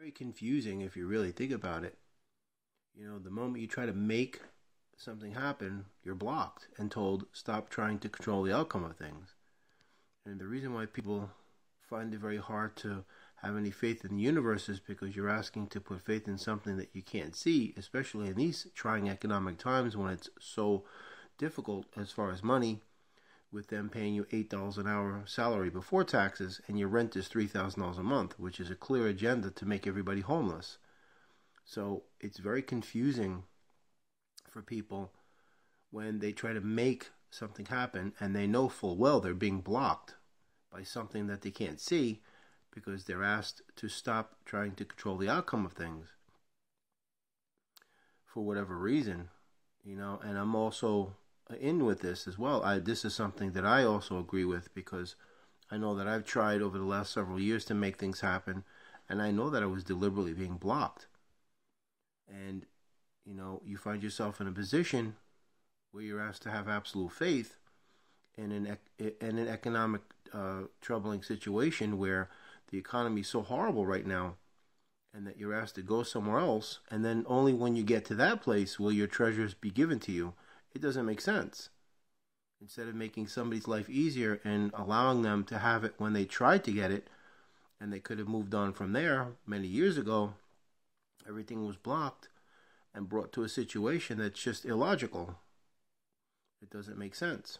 Very confusing if you really think about it. The moment you try to make something happen, you're blocked and told, stop trying to control the outcome of things. And the reason why people find it very hard to have any faith in the universe is because you're asking to put faith in something that you can't see, especially in these trying economic times when it's so difficult as far as money, with them paying you $8 an hour salary before taxes, and your rent is $3,000 a month, which is a clear agenda to make everybody homeless. So it's very confusing for people when they try to make something happen and they know full well they're being blocked by something that they can't see because they're asked to stop trying to control the outcome of things for whatever reason, and I'm also in with this as well. This is something that I also agree with because I know that I've tried over the last several years to make things happen, and I know that I was deliberately being blocked. And, you find yourself in a position where you're asked to have absolute faith in an economic troubling situation where the economy is so horrible right now, and that you're asked to go somewhere else, and then only when you get to that place will your treasures be given to you. It doesn't make sense. Instead of making somebody's life easier and allowing them to have it when they tried to get it, and they could have moved on from there many years ago, everything was blocked and brought to a situation that's just illogical. It doesn't make sense.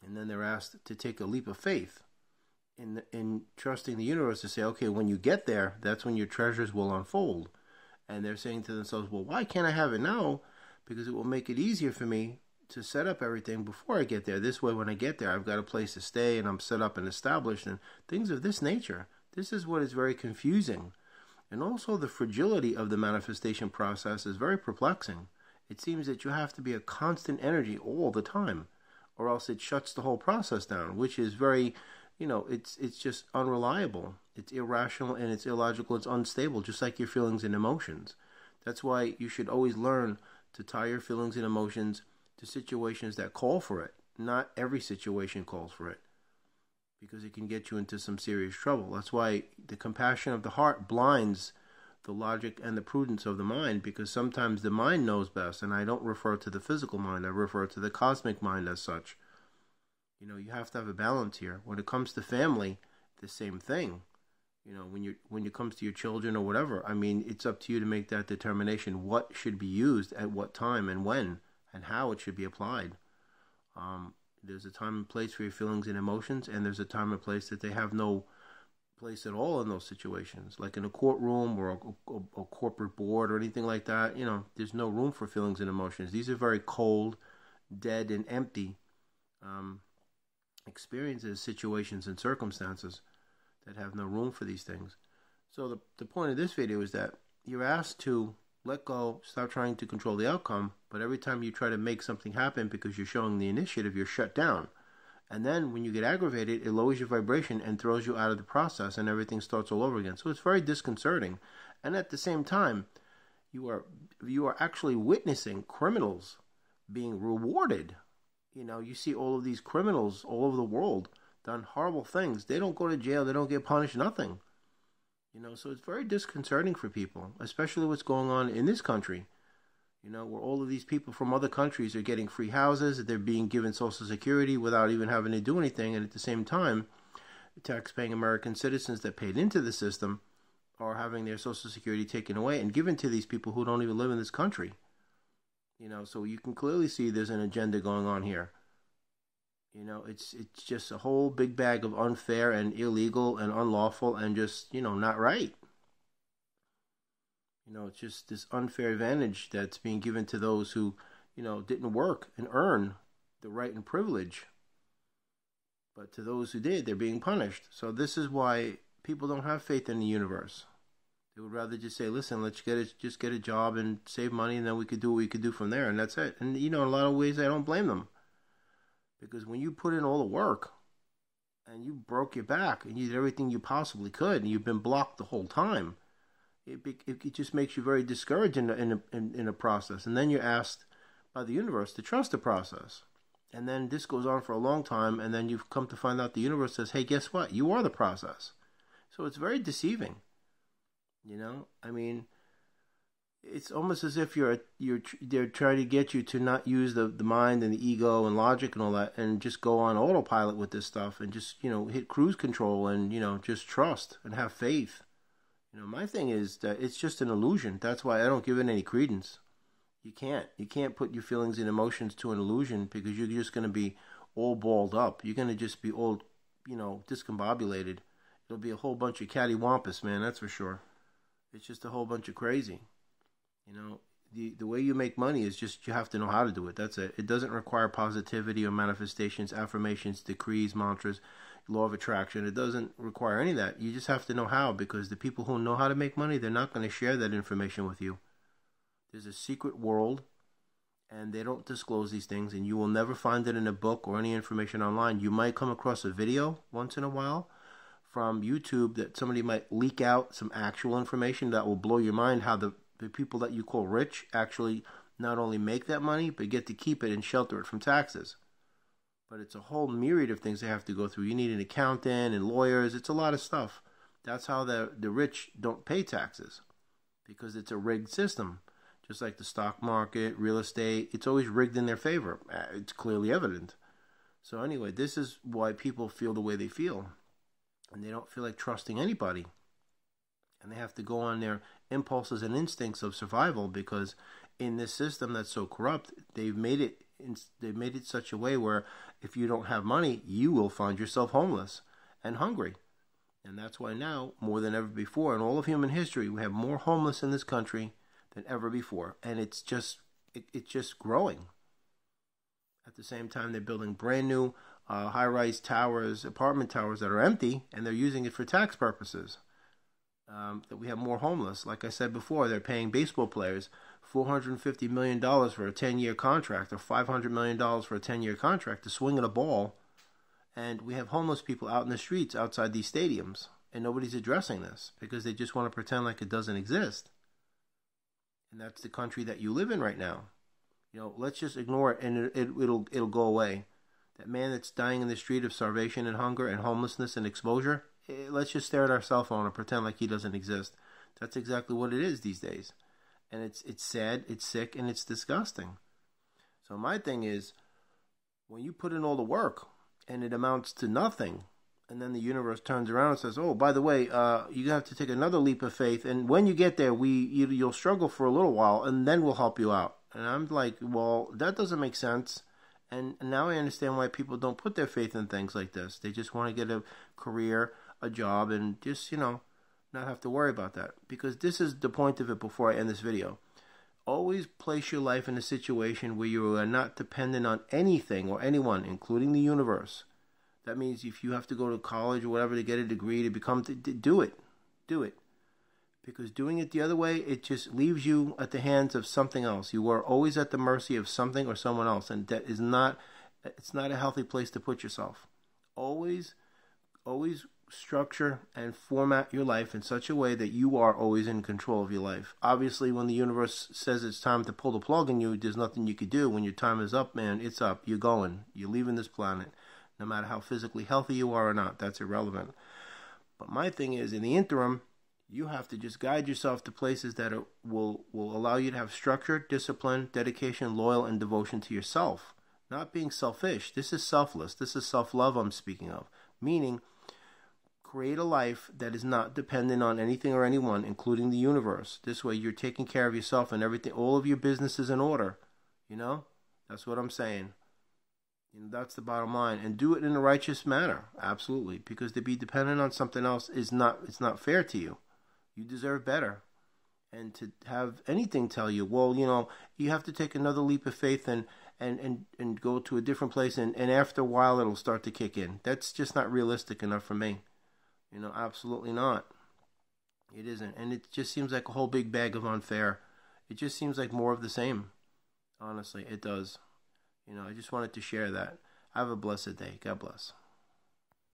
And then they're asked to take a leap of faith in trusting the universe to say, okay, when you get there, that's when your treasures will unfold. And they're saying to themselves, well, why can't I have it now? Because it will make it easier for me to set up everything before I get there. This way, when I get there, I've got a place to stay and I'm set up and established and things of this nature. This is what is very confusing. And also the fragility of the manifestation process is very perplexing. It seems that you have to be a constant energy all the time, or else it shuts the whole process down, which is very, it's just unreliable. It's irrational and it's illogical. It's unstable, just like your feelings and emotions. That's why you should always learn to tie your feelings and emotions to situations that call for it. Not every situation calls for it, because it can get you into some serious trouble. That's why the compassion of the heart blinds the logic and the prudence of the mind, because sometimes the mind knows best, and I don't refer to the physical mind, I refer to the cosmic mind as such. You have to have a balance here. When it comes to family, the same thing. When it comes to your children or whatever, it's up to you to make that determination. What should be used at what time and when, and how it should be applied. There's a time and place for your feelings and emotions, and there's a time and place that they have no place at all in those situations. Like in a courtroom or a corporate board or anything like that, there's no room for feelings and emotions. These are very cold, dead, and empty experiences, situations, and circumstances that have no room for these things. So the point of this video is that you're asked to let go, stop trying to control the outcome, but every time you try to make something happen because you're showing the initiative, you're shut down. And then when you get aggravated, it lowers your vibration and throws you out of the process, and everything starts all over again. So it's very disconcerting. And at the same time, you are actually witnessing criminals being rewarded. You see all of these criminals all over the world done horrible things. They don't go to jail. They don't get punished, nothing. So it's very disconcerting for people, especially what's going on in this country, where all of these people from other countries are getting free houses, they're being given Social Security without even having to do anything, and at the same time, tax-paying American citizens that paid into the system are having their Social Security taken away and given to these people who don't even live in this country. So you can clearly see there's an agenda going on here. It's just a whole big bag of unfair and illegal and unlawful and just, not right. It's just this unfair advantage that's being given to those who, didn't work and earn the right and privilege. But to those who did, they're being punished. So this is why people don't have faith in the universe. They would rather just say, listen, let's just get a job and save money, and then we could do what we could do from there, and that's it. And, in a lot of ways, I don't blame them. Because when you put in all the work, and you broke your back, and you did everything you possibly could, and you've been blocked the whole time, it just makes you very discouraged in a process. And then you're asked by the universe to trust the process. And then this goes on for a long time, and then you've come to find out the universe says, hey, guess what? You are the process. So it's very deceiving. You know, I mean, it's almost as if they're trying to get you to not use the mind and the ego and logic and all that, and just go on autopilot with this stuff, and just hit cruise control, and just trust and have faith. My thing is that it's just an illusion. That's why I don't give it any credence. You can't put your feelings and emotions to an illusion, because you're just going to be all balled up. You're going to just be all discombobulated. It'll be a whole bunch of cattywampus, man, that's for sure. It's just a whole bunch of crazy. The way you make money is just, you have to know how to do it. That's it. It doesn't require positivity or manifestations, affirmations, decrees, mantras, law of attraction. It doesn't require any of that. You just have to know how, because the people who know how to make money, they're not going to share that information with you. There's a secret world, and they don't disclose these things, and you will never find it in a book or any information online. You might come across a video once in a while from YouTube that somebody might leak out some actual information that will blow your mind, how the people that you call rich actually not only make that money, but get to keep it and shelter it from taxes. But it's a whole myriad of things they have to go through. You need an accountant and lawyers. It's a lot of stuff. That's how the rich don't pay taxes, because it's a rigged system. Just like the stock market, real estate, it's always rigged in their favor. It's clearly evident. So anyway, this is why people feel the way they feel. And they don't feel like trusting anybody. And they have to go on their impulses and instincts of survival, because in this system that's so corrupt, they've made it such a way where if you don't have money, you will find yourself homeless and hungry. And that's why now, more than ever before, in all of human history, we have more homeless in this country than ever before. And it's just growing. At the same time, they're building brand new high-rise towers, apartment towers that are empty, and they're using it for tax purposes. That we have more homeless. Like I said before, they're paying baseball players $450 million for a 10-year contract, or $500 million for a 10-year contract to swing at a ball. And we have homeless people out in the streets outside these stadiums, and nobody's addressing this, because they just want to pretend like it doesn't exist. And that's the country that you live in right now. Let's just ignore it, and it'll go away. That man that's dying in the street of starvation and hunger and homelessness and exposure, let's just stare at our cell phone and pretend like he doesn't exist. That's exactly what it is these days. And it's sad, it's sick, and it's disgusting. So my thing is, when you put in all the work and it amounts to nothing, and then the universe turns around and says, oh, by the way, you have to take another leap of faith, and when you get there, you'll struggle for a little while, and then we'll help you out. And I'm like, well, that doesn't make sense. And now I understand why people don't put their faith in things like this. They just want to get a career, a job, and just, not have to worry about that. Because this is the point of it before I end this video. Always place your life in a situation where you are not dependent on anything or anyone, including the universe. That means if you have to go to college or whatever to get a degree to do it. Do it. Because doing it the other way, it just leaves you at the hands of something else. You are always at the mercy of something or someone else, and that is it's not a healthy place to put yourself. Always structure and format your life in such a way that you are always in control of your life. Obviously, when the universe says it's time to pull the plug on you, there's nothing you could do. When your time is up, man, it's up. You're going. You're leaving this planet. No matter how physically healthy you are or not, that's irrelevant. But my thing is, in the interim, you have to just guide yourself to places that will allow you to have structure, discipline, dedication, loyal, and devotion to yourself. Not being selfish. This is selfless. This is self-love I'm speaking of. Meaning, create a life that is not dependent on anything or anyone, including the universe. This way you're taking care of yourself, and everything, all of your business is in order. That's what I'm saying. That's the bottom line. And do it in a righteous manner. Absolutely. Because to be dependent on something else it's not fair to you. You deserve better. And to have anything tell you, well, you have to take another leap of faith and go to a different place, and after a while it'll start to kick in. That's just not realistic enough for me. Absolutely not. It isn't. And it just seems like a whole big bag of unfair. It just seems like more of the same. Honestly, it does. I just wanted to share that. Have a blessed day. God bless.